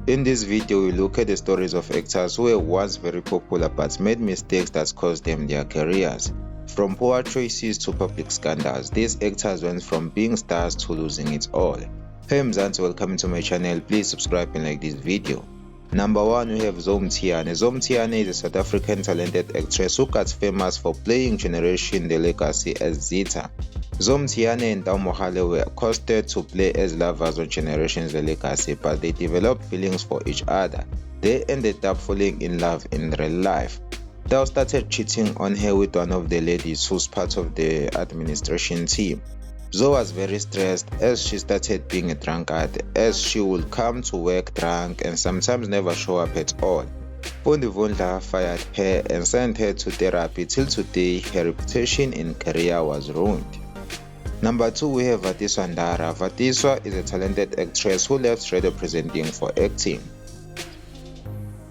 In this video, we look at the stories of actors who were once very popular but made mistakes that cost them their careers. From poor choices to public scandals, these actors went from being stars to losing it all. Hey MZANSI, welcome to my channel. Please subscribe and like this video. Number 1, we have Zomtiane. Zomtiane is a South African talented actress who got famous for playing Generation The Legacy as Zita. Zomtiane and Mohale were casted to play as lovers on Generations The Legacy, but they developed feelings for each other. They ended up falling in love in real life. Toda started cheating on her with one of the ladies who's part of the administration team. Zo was very stressed as she started being a drunkard, as she would come to work drunk and sometimes never show up at all. Pondivondla fired her and sent her to therapy. Till today, her reputation in career was ruined. Number 2, we have Vatiswa Ndara. Vatiswa is a talented actress who left radio presenting for acting.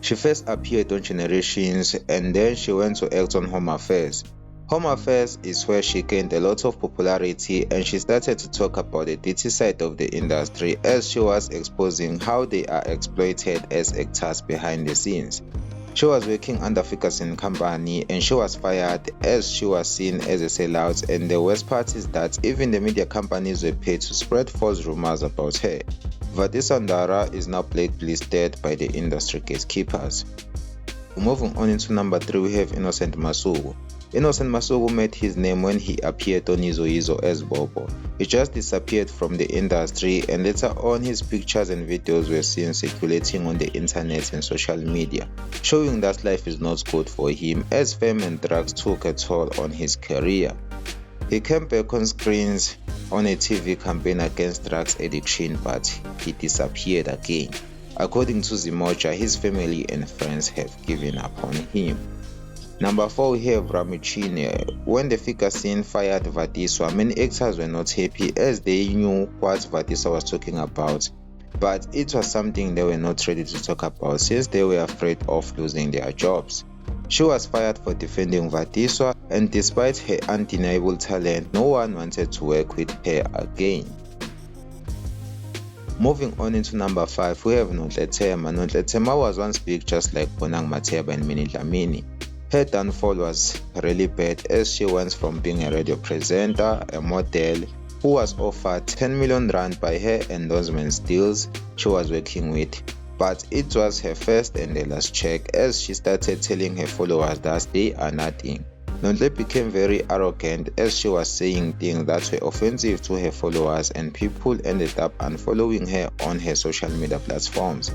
She first appeared on Generations and then she went to act on Home Affairs. Home Affairs is where she gained a lot of popularity and she started to talk about the dirty side of the industry as she was exposing how they are exploited as actors behind the scenes. She was working under Ferguson Company and she was fired as she was seen as a sellout, and the worst part is that even the media companies were paid to spread false rumors about her. Vatiswa Ndara is now blacklisted by the industry gatekeepers. Moving on into number 3, we have Innocent Masuku. Innocent Masuku made his name when he appeared on Yizo Yizo as Bobo. He just disappeared from the industry and later on his pictures and videos were seen circulating on the internet and social media, showing that life is not good for him as fame and drugs took a toll on his career. He came back on screens on a TV campaign against drugs addiction, but he disappeared again. According to Zimoja, his family and friends have given up on him. Number 4, we have Ramuchine. When the Ferguson fired Vatiswa, many actors were not happy as they knew what Vatiswa was talking about, but it was something they were not ready to talk about since they were afraid of losing their jobs. She was fired for defending Vatiswa, and despite her undeniable talent, no one wanted to work with her again. Moving on into number 5, we have Nonhlethema. Nonhlethema was once big just like Bonang Matheba and Minnie Dlamini. Her downfall was really bad as she went from being a radio presenter, a model, who was offered 10 million rand by her endorsement deals she was working with. But it was her first and the last check as she started telling her followers that they are nothing. Nonhle became very arrogant as she was saying things that were offensive to her followers and people ended up unfollowing her on her social media platforms.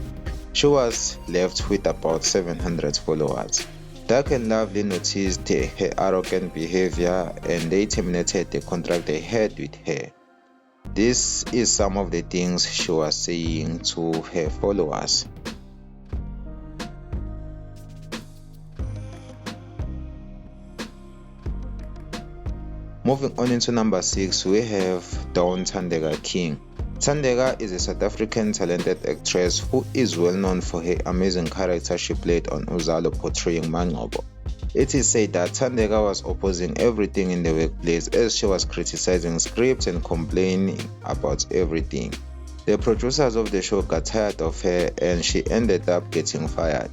She was left with about 700 followers. Dark and Lovely noticed her arrogant behavior and they terminated the contract they had with her. This is some of the things she was saying to her followers. Moving on into number 6, we have Dawn Thandeka King. Thandeka is a South African talented actress who is well known for her amazing character she played on Uzalo portraying Mangobo. It is said that Thandeka was opposing everything in the workplace as she was criticizing scripts and complaining about everything. The producers of the show got tired of her and she ended up getting fired.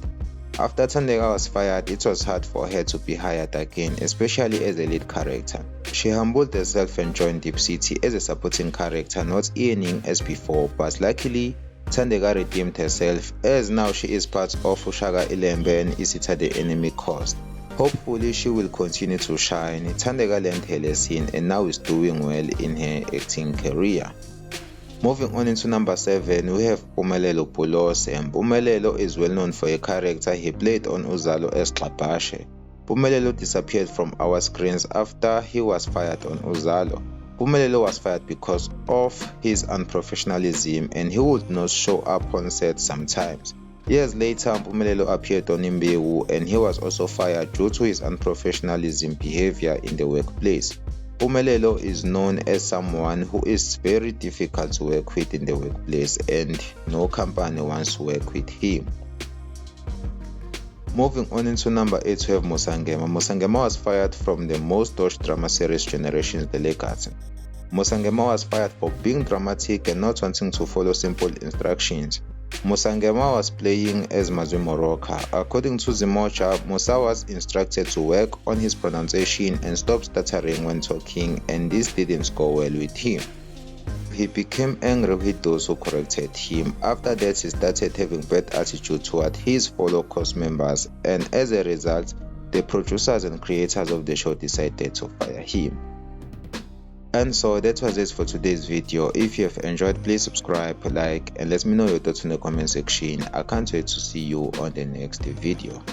After Thandeka was fired, it was hard for her to be hired again, especially as a lead character. She humbled herself and joined Deep City as a supporting character, not earning as before, but luckily Thandeka redeemed herself as now she is part of Ushaka Ilembe and Isita the Enemy Cost. Hopefully she will continue to shine. Thandeka learned her lesson and now is doing well in her acting career. Moving on into number 7, we have Mpumelelo Pulose. Mpumelelo is well known for a character he played on Uzalo as Xabashe. Mpumelelo disappeared from our screens after he was fired on Uzalo. Mpumelelo was fired because of his unprofessionalism and he would not show up on set sometimes. Years later, Mpumelelo appeared on Imbewu and he was also fired due to his unprofessionalism behavior in the workplace. Mpumelelo is known as someone who is very difficult to work with in the workplace and no company wants to work with him. Moving on into number 8, we have Mosangema. Mosangema was fired from the most watched drama series Generations The Legacy. Mosangema was fired for being dramatic and not wanting to follow simple instructions. Musangema was playing as Mazwimo Roka. According to Zimocha, Musa was instructed to work on his pronunciation and stop stuttering when talking, and this didn't go well with him. He became angry with those who corrected him. After that, he started having bad attitude toward his fellow cast members, and as a result, the producers and creators of the show decided to fire him. And so that was it for today's video. If you have enjoyed, please subscribe, like, and let me know your thoughts in the comment section. I can't wait to see you on the next video.